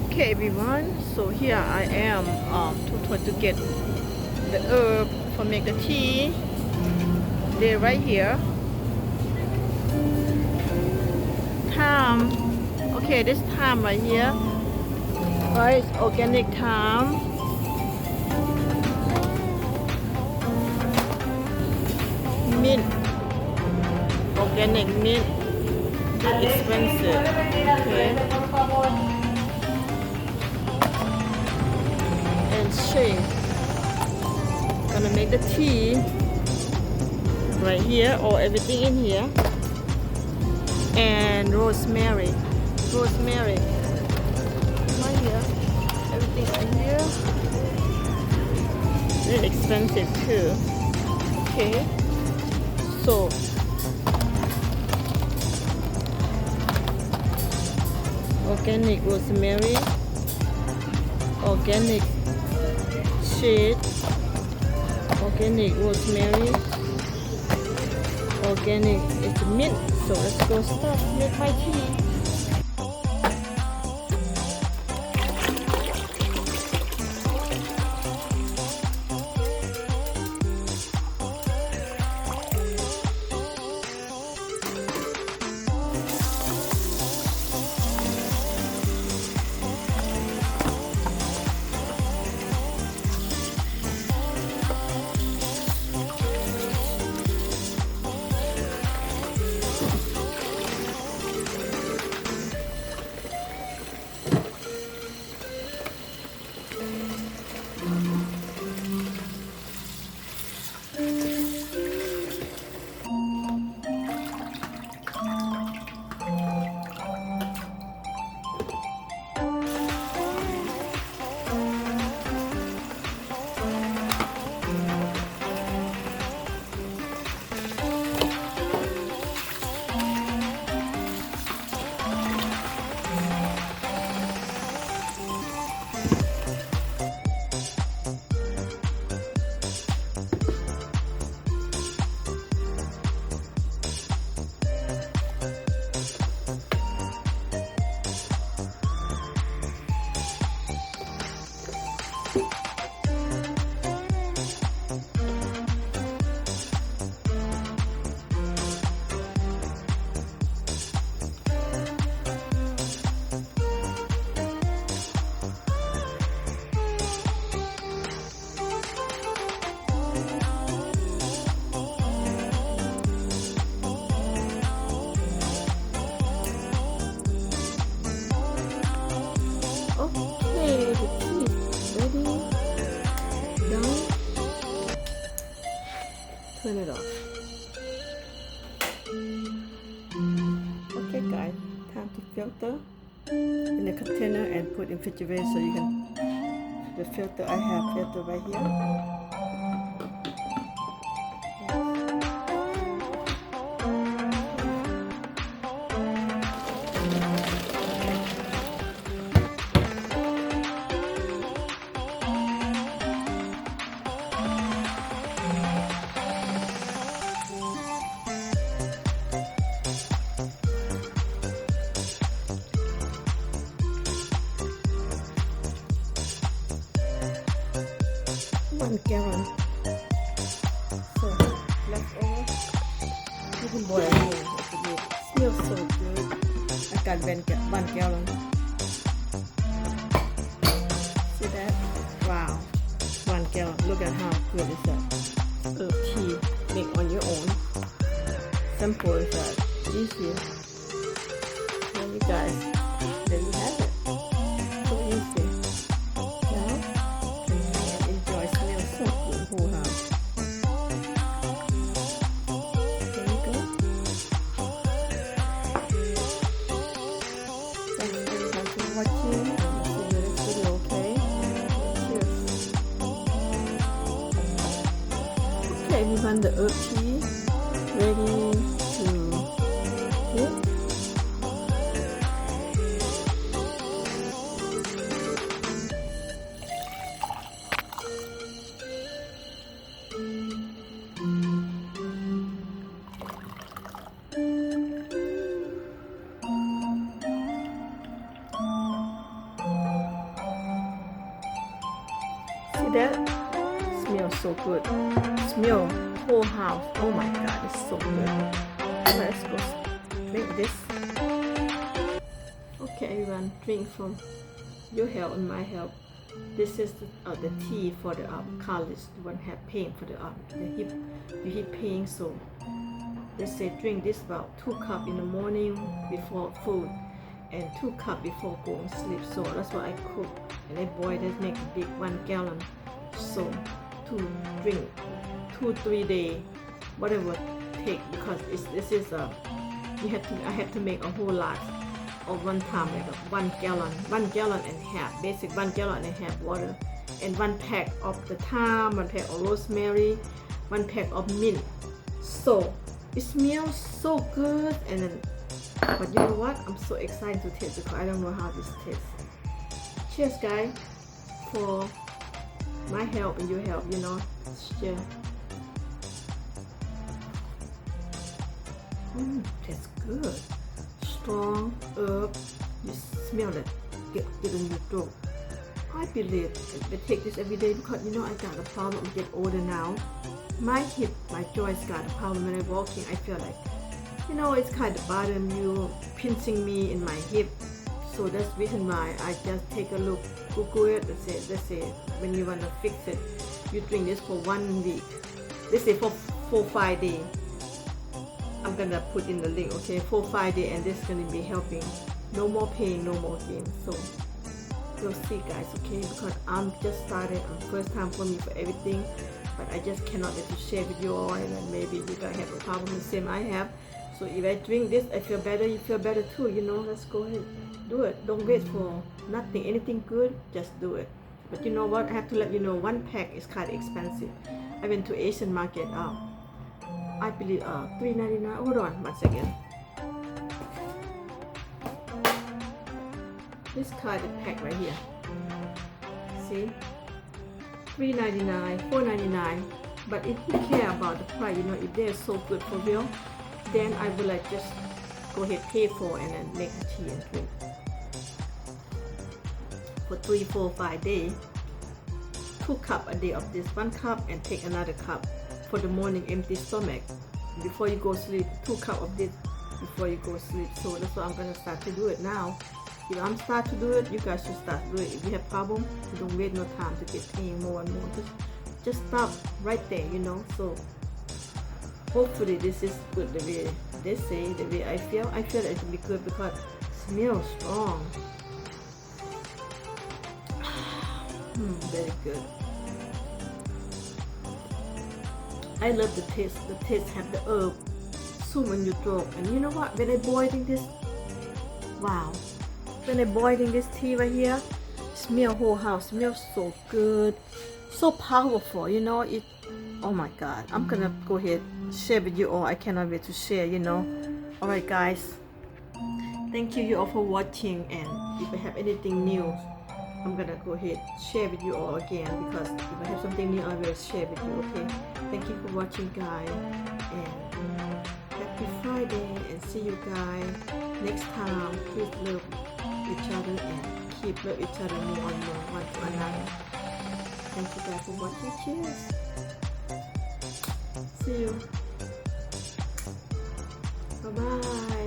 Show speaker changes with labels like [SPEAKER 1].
[SPEAKER 1] Okay, everyone. So here I am to try to get the herb for make the tea. They're right here. Thyme. Okay, this thyme right here. Right, organic thyme. Mint. Organic mint. It's expensive. Okay. And shea. Gonna make the tea right here, or everything in here. And rosemary. Rosemary. Right here. Everything right here. Very expensive too. Okay. So organic rosemary, organic shea, organic rosemary, organic it's mint. So let's go start make my tea. Okay, the tea is ready. Done. Turn it off. Okay guys, time to filter in the container and put in refrigerator so you can the filter I have filter right here. One gallon. So leftover. You can boil it more if you need. Smells so good. I got 1 gallon. See that? Wow. 1 gallon. Look at how good is that. Herb tea. Make on your own. Simple is that. Easy. There you guys. There you have it. So easy. Now, enjoy. Smells so good. Whole house. There you go. Thanks everyone for watching. See you next video, okay? Cheers. Okay, everyone, the herb tea ready to eat. that? Smells so good. Smell whole house. Oh my god, it's so good. Let's go drink this. Okay, everyone, drink from your help and my help. This is the tea for the college. You won't have pain for the hip pain. So they say drink this about 2 cups in the morning before food and 2 cups before going to sleep. So that's what I cook and I boil it, make a big 1 gallon. So to drink 2-3 days, whatever take, because this is I have to make a whole lot of one time, like 1 gallon and a half, basic 1 gallon and a half water, and 1 pack of the thyme, 1 pack of rosemary, 1 pack of mint. So it smells so good, and then, but you know what? I'm so excited to taste it because I don't know how this tastes. Cheers, guys, for my help and your help. You know, cheers. Tastes good. Strong herb, you smell it, get in your throat. I believe I take this every day because you know I got a problem. I get older now. My hip, my joints got a problem. When I'm walking, I feel like, you know, it's kind of bothering you, pinching me in my hip. So that's the reason why I just take a look, Google it. They say when you wanna fix it, you drink this for 1 week. They say for 4-5 days. I'm gonna put in the link, okay, 4-5 days, and this is gonna be helping. No more pain, no more gain. So we'll see, guys, okay, because I'm just started, first time for me for everything, but I just cannot let you share with you all, and then maybe you guys have a problem the same I have. So if I drink this, I feel better, you feel better too, you know. Let's go ahead, do it. Don't wait for nothing, anything good, just do it. But you know what, I have to let you know, 1 pack is kind of expensive. I went to Asian market, I believe $3.99. Hold on one second. This kind of pack right here. See? $3.99, $4.99. But if you care about the price, you know, if they're so good for real, then I will like just go ahead pay for and then make the tea and drink. For 3, 4, 5 days. 2 cups a day of this, 1 cup, and take another cup for the morning empty stomach before you go sleep. 2 cups of this before you go sleep. So that's what I'm gonna start to do it now. If I'm start to do it, you guys should start doing it. If you have problem, you don't wait no time to get pain more and more. Just stop right there, you know. So hopefully this is good the way they say, the way I feel it will be good because it smells strong. Very good. I love the taste. The taste have the herb soup in your throat. And you know what? When I boiling this, wow. When I boiling this tea right here, smell whole house. Smells so good, so powerful. You know it. Oh my God! I'm gonna go ahead share with you all. I cannot wait to share. You know. All right, guys. Thank you all for watching. And if I have anything new, I'm gonna go ahead share with you all again, because if I have something new, I will share with you. Okay, thank you for watching, guys, and happy Friday, and see you guys next time. Please love each other and keep love each other more and more, one to another. Thank you guys for watching. Cheers. See you. Bye bye.